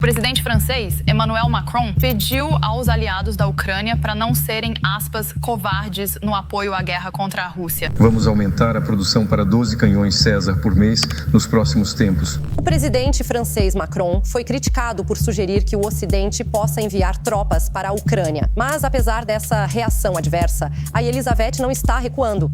O presidente francês, Emmanuel Macron, pediu aos aliados da Ucrânia para não serem, aspas, covardes no apoio à guerra contra a Rússia. Vamos aumentar a produção para 12 canhões César por mês nos próximos tempos. O presidente francês Macron foi criticado por sugerir que o Ocidente possa enviar tropas para a Ucrânia. Mas, apesar dessa reação adversa, a Elizabeth não está recuando.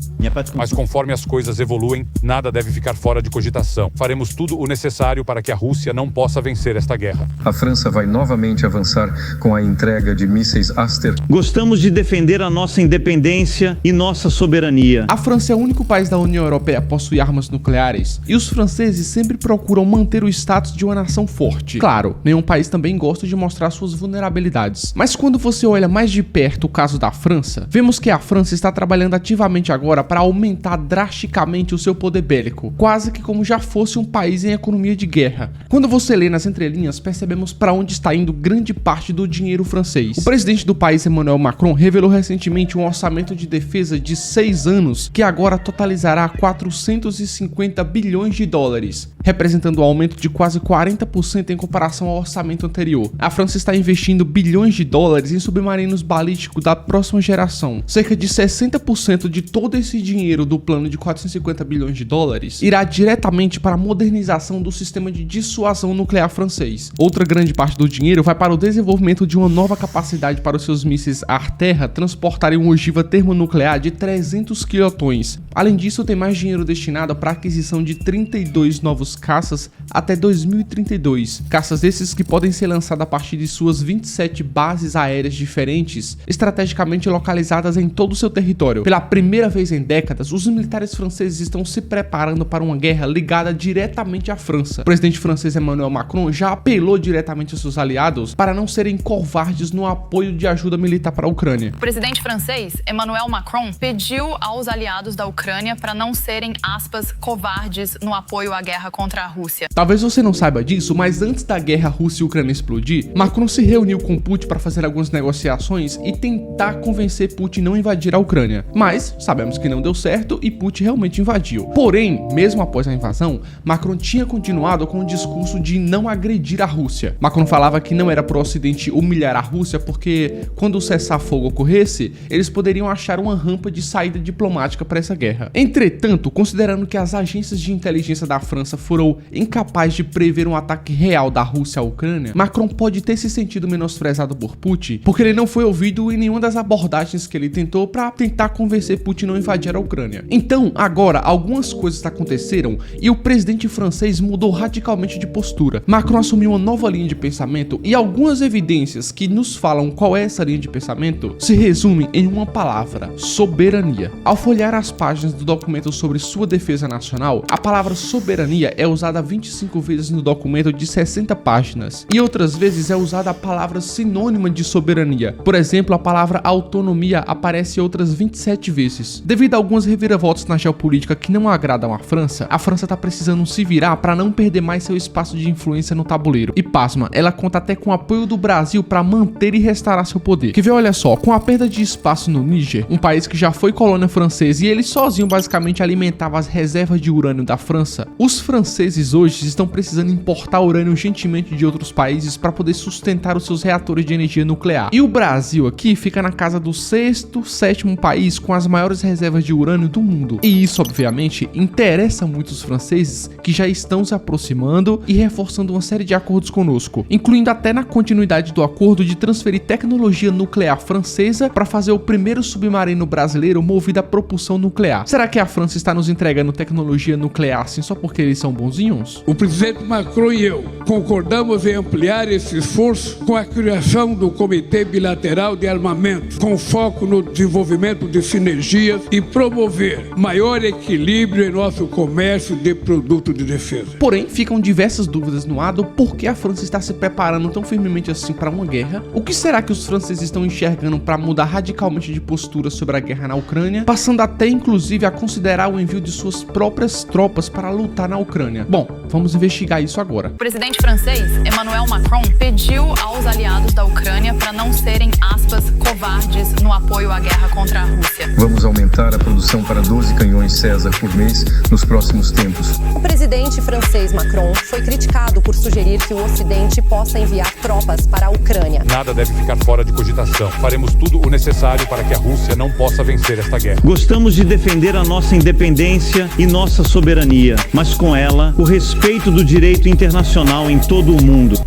Mas conforme as coisas evoluem, nada deve ficar fora de cogitação. Faremos tudo o necessário para que a Rússia não possa vencer esta guerra. A França vai novamente avançar com a entrega de mísseis Aster. Gostamos de defender a nossa independência e nossa soberania. A França é o único país da União Europeia a possuir armas nucleares, e os franceses sempre procuram manter o status de uma nação forte. Claro, nenhum país também gosta de mostrar suas vulnerabilidades. Mas quando você olha mais de perto o caso da França, vemos que a França está trabalhando ativamente agora para aumentar drasticamente o seu poder bélico, quase que como já fosse um país em economia de guerra. Quando você lê nas entrelinhas, percebemos para onde está indo grande parte do dinheiro francês. O presidente do país, Emmanuel Macron, revelou recentemente um orçamento de defesa de 6 anos que agora totalizará 450 bilhões de dólares, representando um aumento de quase 40% em comparação ao orçamento anterior. A França está investindo bilhões de dólares em submarinos balísticos da próxima geração. Cerca de 60% de todo esse dinheiro do plano de 450 bilhões de dólares irá diretamente para a modernização do sistema de dissuasão nuclear francês. Outra grande parte do dinheiro vai para o desenvolvimento de uma nova capacidade para os seus mísseis ar-terra transportarem uma ogiva termonuclear de 300 quilotons. Além disso, tem mais dinheiro destinado para a aquisição de 32 novos caças até 2032. Caças esses que podem ser lançados a partir de suas 27 bases aéreas diferentes, estrategicamente localizadas em todo o seu território. Pela primeira vez em décadas, os militares franceses estão se preparando para uma guerra ligada diretamente à França. O presidente francês Emmanuel Macron já apelou diretamente aos seus aliados para não serem covardes no apoio de ajuda militar para a Ucrânia. O presidente francês, Emmanuel Macron, pediu aos aliados da Ucrânia para não serem, aspas, covardes no apoio à guerra contra a Rússia. Talvez você não saiba disso, mas antes da guerra Rússia e Ucrânia explodir, Macron se reuniu com Putin para fazer algumas negociações e tentar convencer Putin a não invadir a Ucrânia. Mas sabemos que não deu certo e Putin realmente invadiu. Porém, mesmo após a invasão, Macron tinha continuado com o discurso de não agredir a Rússia. Macron falava que não era para o Ocidente humilhar a Rússia porque, quando o cessar-fogo ocorresse, eles poderiam achar uma rampa de saída diplomática para essa guerra. Entretanto, considerando que as agências de inteligência da França foram incapazes de prever um ataque real da Rússia à Ucrânia, Macron pode ter se sentido menosprezado por Putin porque ele não foi ouvido em nenhuma das abordagens que ele tentou para tentar convencer Putin a não invadir a Ucrânia. Então, agora, algumas coisas aconteceram e o presidente francês mudou radicalmente de postura. Macron assumiu uma nova linha de pensamento e algumas evidências que nos falam qual é essa linha de pensamento se resumem em uma palavra: soberania. Ao folhear as páginas do documento sobre sua defesa nacional, a palavra soberania é usada 25 vezes no documento de 60 páginas e outras vezes é usada a palavra sinônima de soberania. Por exemplo, a palavra autonomia aparece outras 27 vezes. Devido a algumas reviravoltas na geopolítica que não agradam à França, a França está precisando se virar para não perder mais seu espaço de influência no tabuleiro. E pasma, ela conta até com o apoio do Brasil para manter e restaurar seu poder. Que vê, olha só, com a perda de espaço no Níger, um país que já foi colônia francesa e ele sozinho basicamente alimentava as reservas de urânio da França, os franceses hoje estão precisando importar urânio urgentemente de outros países para poder sustentar os seus reatores de energia nuclear. E o Brasil aqui fica na casa do 6º, 7º país com as maiores reservas de urânio do mundo. E isso, obviamente, interessa muito os franceses que já estão se aproximando e reforçando uma série de acordos conosco, incluindo até na continuidade do acordo de transferir tecnologia nuclear francesa para fazer o primeiro submarino brasileiro movido a propulsão nuclear. Será que a França está nos entregando tecnologia nuclear assim só porque eles são bonzinhos? O presidente Macron e eu concordamos em ampliar esse esforço com a criação do Comitê Bilateral de Armamento, com foco no desenvolvimento de sinergias e promover maior equilíbrio em nosso comércio de produtos de defesa. Porém, ficam diversas dúvidas no ar do porquê a França está se preparando tão firmemente assim para uma guerra. O que será que os franceses estão enxergando para mudar radicalmente de postura sobre a guerra na Ucrânia, passando até inclusive a considerar o envio de suas próprias tropas para lutar na Ucrânia? Bom, vamos investigar isso agora. O presidente francês, Emmanuel Macron, pediu aos aliados da Ucrânia para não serem, aspas, covardes no apoio à guerra contra a Rússia. Vamos aumentar a produção para 12 canhões César por mês nos próximos tempos. O presidente francês Macron foi criticado por sugerir que o Ocidente possa enviar tropas para a Ucrânia. Nada deve ficar fora de cogitação. Faremos tudo o necessário para que a Rússia não possa vencer esta guerra. Gostamos de defender a nossa independência e nossa soberania, mas com ela, o respeito do direito internacional em todo o mundo.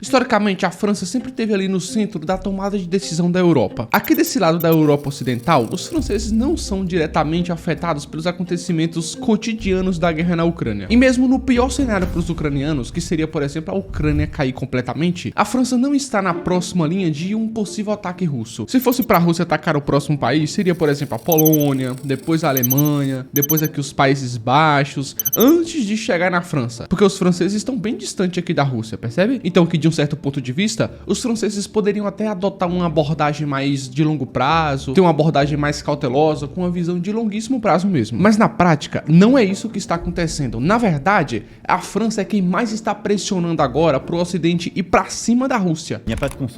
Historicamente, a França sempre esteve ali no centro da tomada de decisão da Europa. Aqui desse lado da Europa Ocidental, os franceses não são diretamente afetados pelos acontecimentos cotidianos da guerra na Ucrânia. E mesmo no pior cenário para os ucranianos, que seria, por exemplo, a Ucrânia cair completamente, a França não está na próxima linha de um possível ataque russo. Se fosse para a Rússia atacar o próximo país, seria, por exemplo, a Polônia, depois a Alemanha, depois aqui os Países Baixos, antes de chegar na França. Porque os franceses estão bem distantes aqui da Rússia, percebe? Então que de um certo ponto de vista, os franceses poderiam até adotar uma abordagem mais de longo prazo, ter uma abordagem mais cautelosa, com uma visão de longuíssimo prazo mesmo. Mas na prática, não é isso que está acontecendo. Na verdade, a França é quem mais está pressionando agora para o Ocidente ir para cima da Rússia.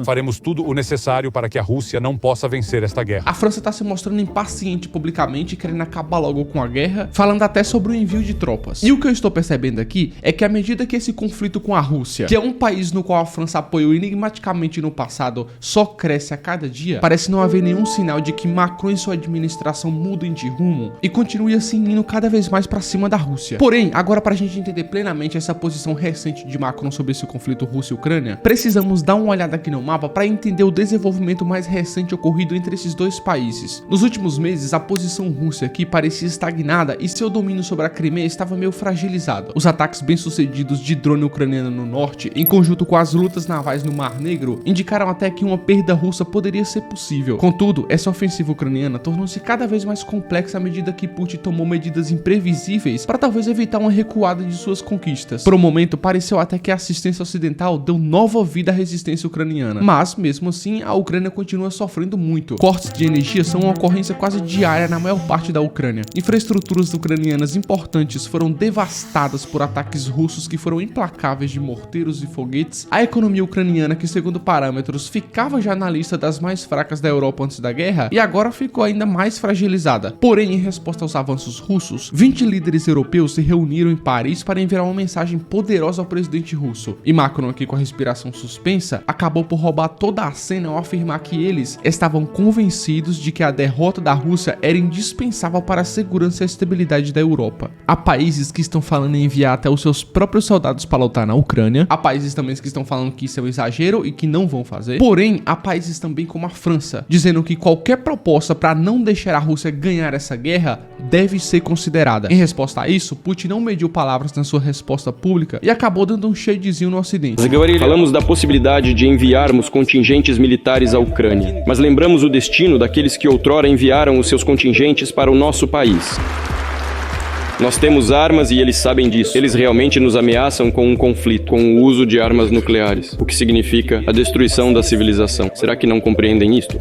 Faremos tudo o necessário para que a Rússia não possa vencer esta guerra. A França está se mostrando impaciente publicamente, querendo acabar logo com a guerra, falando até sobre o envio de tropas. E o que eu estou percebendo aqui é que à medida que esse conflito com a Rússia, que é um país no qual a França apoiou enigmaticamente no passado, só cresce a cada dia, parece não haver nenhum sinal de que Macron e sua administração mudem de rumo e continue assim indo cada vez mais para cima da Rússia. Porém, agora para a gente entender plenamente essa posição recente de Macron sobre esse conflito Rússia e Ucrânia, precisamos dar uma olhada aqui no mapa para entender o desenvolvimento mais recente ocorrido entre esses dois países. Nos últimos meses, a posição russa aqui parecia estagnada e seu domínio sobre a Crimeia estava meio fragilizado. Os ataques bem-sucedidos de drone ucraniano no norte, em conjunto com as lutas navais no Mar Negro, indicaram até que uma perda russa poderia ser possível. Contudo, essa ofensiva ucraniana tornou-se cada vez mais complexa à medida que Putin tomou medidas imprevisíveis para talvez evitar uma recuada de suas conquistas. Por um momento, pareceu até que a assistência ocidental deu nova vida à resistência ucraniana, mas mesmo assim, a Ucrânia continua sofrendo muito. Cortes de energia são uma ocorrência quase diária na maior parte da Ucrânia. Infraestruturas ucranianas importantes foram devastadas por ataques russos que foram implacáveis de morteiros e foguetes. A economia ucraniana, que segundo parâmetros ficava já na lista das mais fracas da Europa antes da guerra, e agora ficou ainda mais fragilizada. Porém, em resposta aos avanços russos, 20 líderes europeus se reuniram em Paris para enviar uma mensagem poderosa ao presidente russo. E Macron, aqui com a respiração suspensa, acabou por roubar toda a cena ao afirmar que eles estavam convencidos de que a derrota da Rússia era indispensável para a segurança e a estabilidade da Europa. Há países que estão falando em enviar até os seus próprios soldados para lutar na Ucrânia, há países também que estão falando que isso é um exagero e que não vão fazer. Porém, há países também como a França, dizendo que qualquer proposta para não deixar a Rússia ganhar essa guerra deve ser considerada. Em resposta a isso, Putin não mediu palavras na sua resposta pública e acabou dando um shadezinho no Ocidente. Falamos da possibilidade de enviarmos contingentes militares à Ucrânia, mas lembramos o destino daqueles que outrora enviaram os seus contingentes para o nosso país. Nós temos armas e eles sabem disso. Eles realmente nos ameaçam com um conflito, com o uso de armas nucleares, o que significa a destruição da civilização. Será que não compreendem isto?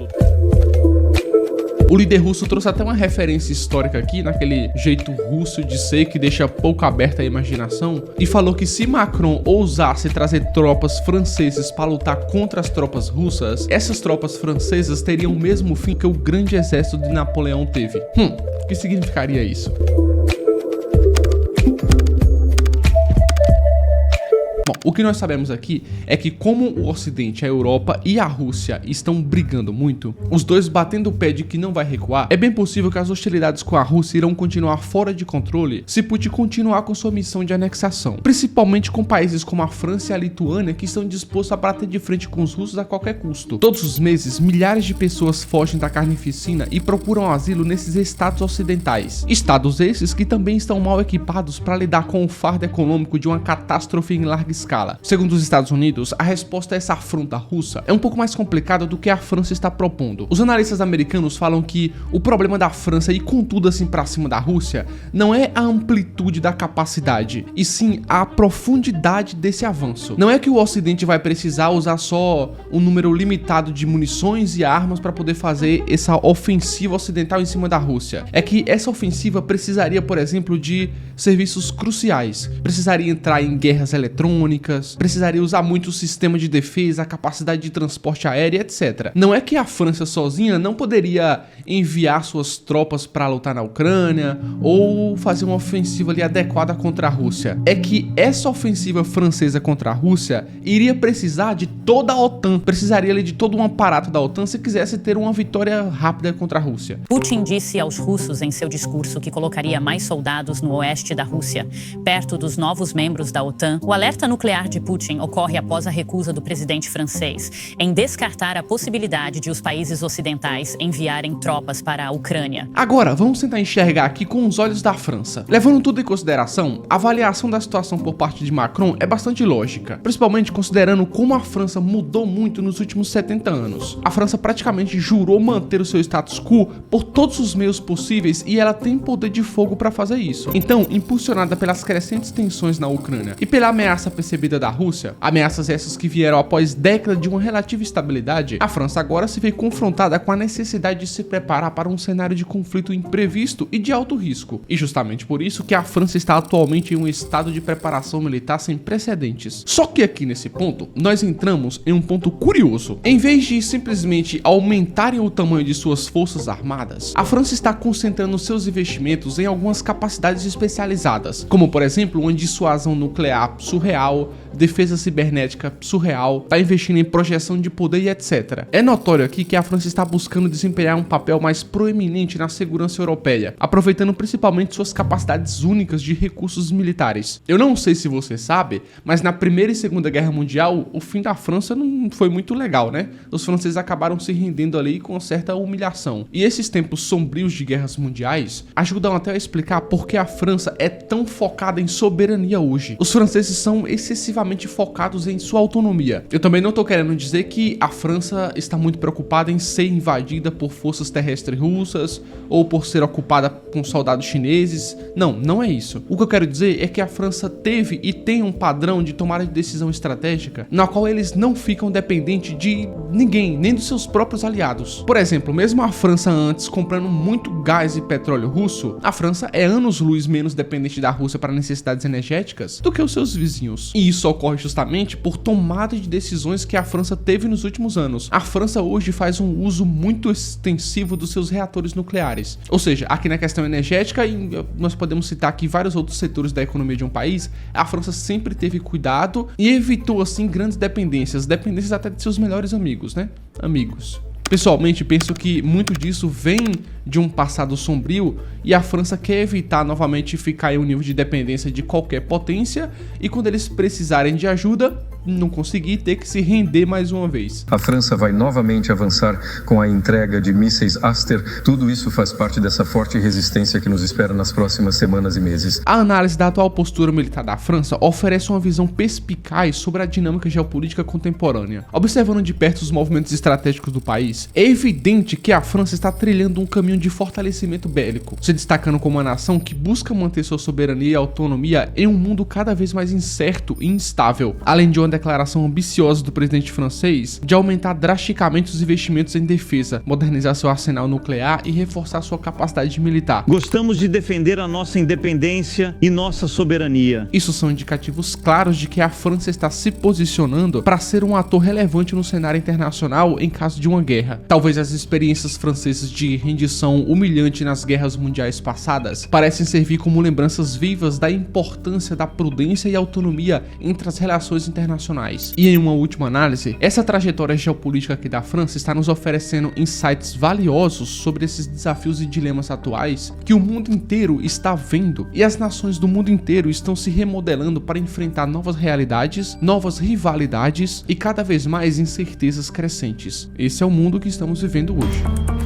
O líder russo trouxe até uma referência histórica aqui, naquele jeito russo de ser que deixa pouco aberta a imaginação, e falou que se Macron ousasse trazer tropas franceses para lutar contra as tropas russas, essas tropas francesas teriam o mesmo fim que o grande exército de Napoleão teve. O que significaria isso? Bom, o que nós sabemos aqui é que como o Ocidente, a Europa e a Rússia estão brigando muito, os dois batendo o pé de que não vai recuar, é bem possível que as hostilidades com a Rússia irão continuar fora de controle se Putin continuar com sua missão de anexação, principalmente com países como a França e a Lituânia que estão dispostos a bater de frente com os russos a qualquer custo. Todos os meses, milhares de pessoas fogem da carnificina e procuram asilo nesses estados ocidentais. Estados esses que também estão mal equipados para lidar com o fardo econômico de uma catástrofe em larga escala. Segundo os Estados Unidos, a resposta a essa afronta russa é um pouco mais complicada do que a França está propondo. Os analistas americanos falam que o problema da França ir com tudo assim pra cima da Rússia não é a amplitude da capacidade, e sim a profundidade desse avanço. Não é que o Ocidente vai precisar usar só um número limitado de munições e armas para poder fazer essa ofensiva ocidental em cima da Rússia. É que essa ofensiva precisaria, por exemplo, de serviços cruciais. Precisaria entrar em guerras eletrônicas, eletrônicas, precisaria usar muito o sistema de defesa, a capacidade de transporte aéreo, etc. Não é que a França sozinha não poderia enviar suas tropas para lutar na Ucrânia ou fazer uma ofensiva ali adequada contra a Rússia. É que essa ofensiva francesa contra a Rússia iria precisar de toda a OTAN, precisaria ali de todo um aparato da OTAN se quisesse ter uma vitória rápida contra a Rússia. Putin disse aos russos em seu discurso que colocaria mais soldados no oeste da Rússia, perto dos novos membros da OTAN. O alerta nuclear de Putin ocorre após a recusa do presidente francês em descartar a possibilidade de os países ocidentais enviarem tropas para a Ucrânia. Agora, vamos tentar enxergar aqui com os olhos da França. Levando tudo em consideração, a avaliação da situação por parte de Macron é bastante lógica, principalmente considerando como a França mudou muito nos últimos 70 anos. A França praticamente jurou manter o seu status quo por todos os meios possíveis e ela tem poder de fogo para fazer isso. Então, impulsionada pelas crescentes tensões na Ucrânia e pela ameaça percebida da Rússia, ameaças essas que vieram após décadas de uma relativa estabilidade, a França agora se vê confrontada com a necessidade de se preparar para um cenário de conflito imprevisto e de alto risco. E justamente por isso que a França está atualmente em um estado de preparação militar sem precedentes. Só que aqui nesse ponto, nós entramos em um ponto curioso. Em vez de simplesmente aumentarem o tamanho de suas forças armadas, a França está concentrando seus investimentos em algumas capacidades especializadas, como por exemplo uma dissuasão nuclear surreal, defesa cibernética surreal, está investindo em projeção de poder e etc. É notório aqui que a França está buscando desempenhar um papel mais proeminente na segurança europeia, aproveitando principalmente suas capacidades únicas de recursos militares. Eu não sei se você sabe, mas na Primeira e Segunda Guerra Mundial, o fim da França não foi muito legal, né? Os franceses acabaram se rendendo ali com certa humilhação. E esses tempos sombrios de guerras mundiais ajudam até a explicar por que a França é tão focada em soberania hoje. Os franceses são excessivamente focados em sua autonomia. Eu também não tô querendo dizer que a França está muito preocupada em ser invadida por forças terrestres russas ou por ser ocupada com soldados chineses. Não, não é isso. O que eu quero dizer é que a França teve e tem um padrão de tomada de decisão estratégica na qual eles não ficam dependentes de ninguém, nem dos seus próprios aliados. Por exemplo, mesmo a França antes comprando muito gás e petróleo russo, a França é anos-luz menos dependente da Rússia para necessidades energéticas do que os seus vizinhos. E isso ocorre justamente por tomada de decisões que a França teve nos últimos anos. A França hoje faz um uso muito extensivo dos seus reatores nucleares. Ou seja, aqui na questão energética, e nós podemos citar aqui vários outros setores da economia de um país, a França sempre teve cuidado e evitou assim grandes dependências até de seus melhores amigos, né? Pessoalmente, penso que muito disso vem de um passado sombrio e a França quer evitar novamente ficar em um nível de dependência de qualquer potência e quando eles precisarem de ajuda, não conseguir ter que se render mais uma vez. A França vai novamente avançar com a entrega de mísseis Aster. Tudo isso faz parte dessa forte resistência que nos espera nas próximas semanas e meses. A análise da atual postura militar da França oferece uma visão perspicaz sobre a dinâmica geopolítica contemporânea. Observando de perto os movimentos estratégicos do país, é evidente que a França está trilhando um caminho de fortalecimento bélico, se destacando como uma nação que busca manter sua soberania e autonomia em um mundo cada vez mais incerto e instável, além de uma declaração ambiciosa do presidente francês de aumentar drasticamente os investimentos em defesa, modernizar seu arsenal nuclear e reforçar sua capacidade militar. Gostamos de defender a nossa independência e nossa soberania. Isso são indicativos claros de que a França está se posicionando para ser um ator relevante no cenário internacional em caso de uma guerra. Talvez as experiências francesas de rendição humilhante nas guerras mundiais passadas parecem servir como lembranças vivas da importância da prudência e autonomia entre as relações internacionais. E em uma última análise, essa trajetória geopolítica aqui da França está nos oferecendo insights valiosos sobre esses desafios e dilemas atuais que o mundo inteiro está vendo e as nações do mundo inteiro estão se remodelando para enfrentar novas realidades, novas rivalidades e cada vez mais incertezas crescentes. Esse é o mundo que estamos vivendo hoje.